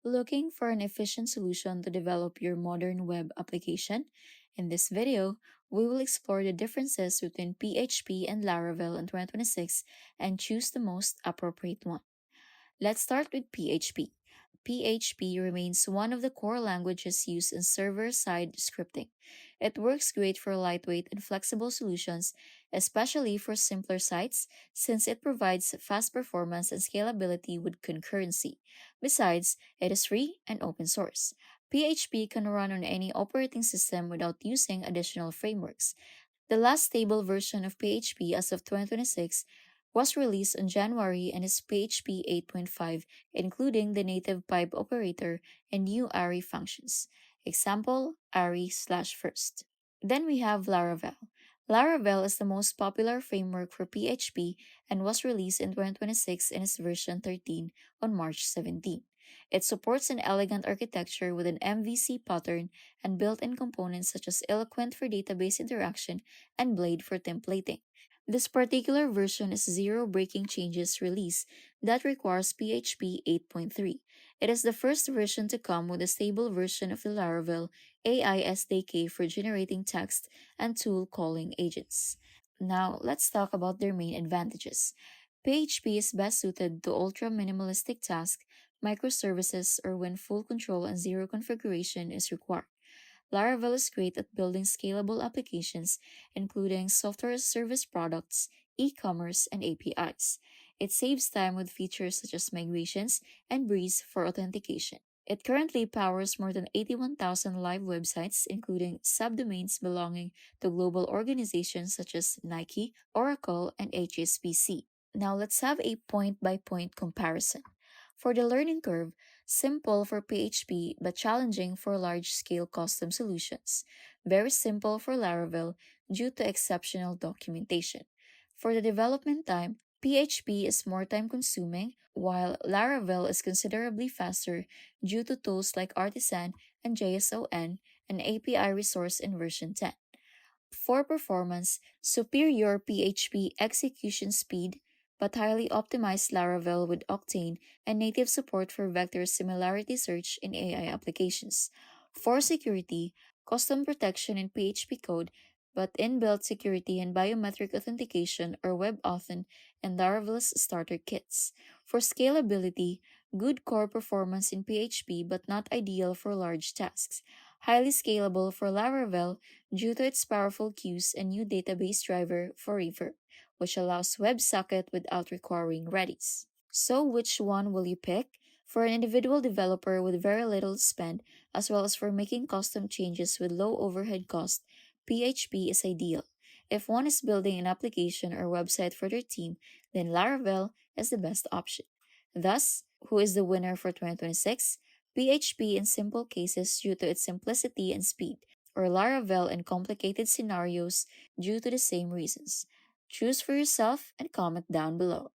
Looking for an efficient solution to develop your modern web application? In this video, we will explore the differences between PHP and Laravel in 2026 and choose the most appropriate one. Let's start with PHP. PHP remains one of the core languages used in server side scripting. It works great for lightweight and flexible solutions, especially for simpler sites, since it provides fast performance and scalability with concurrency. Besides, it is free and open source. PHP can run on any operating system without using additional frameworks. The last stable version of PHP as of 2026 was released in January and is PHP 8.5, including the native pipe operator and new array functions. Example, array/first. Then we have Laravel. Laravel is the most popular framework for PHP and was released in 2026 in its version 13 on March 17. It supports an elegant architecture with an MVC pattern and built-in components such as Eloquent for database interaction and Blade for templating. This particular version is zero breaking changes release that requires PHP 8.3. It is the first version to come with a stable version of the Laravel AI SDK for generating text and tool calling agents. Now, let's talk about their main advantages. PHP is best suited to ultra minimalistic tasks, microservices, or when full control and zero configuration is required. Laravel is great at building scalable applications, including software as service products, e commerce, and APIs. It saves time with features such as migrations and Breeze for authentication. It currently powers more than 81,000 live websites, including subdomains belonging to global organizations such as Nike, Oracle, and HSBC. Now let's have a point by point comparison. For the learning curve, simple for PHP but challenging for large scale custom solutions. Very simple for Laravel due to exceptional documentation. For the development time, PHP is more time consuming, while Laravel is considerably faster due to tools like Artisan and JSON and API resource in version 10. For performance, superior PHP execution speed, but highly optimized Laravel with Octane and native support for vector similarity search in AI applications. For security, custom protection in PHP code, but inbuilt security and biometric authentication or WebAuthn in Laravel's starter kits. For scalability, good core performance in PHP but not ideal for large tasks. Highly scalable for Laravel due to its powerful queues and new database driver for Reverb, which allows WebSocket without requiring Redis. So, which one will you pick? For an individual developer with very little spend, as well as for making custom changes with low overhead cost, PHP is ideal. If one is building an application or website for their team, then Laravel is the best option. Thus, who is the winner for 2026? PHP in simple cases due to its simplicity and speed, or Laravel in complicated scenarios due to the same reasons. Choose for yourself and comment down below.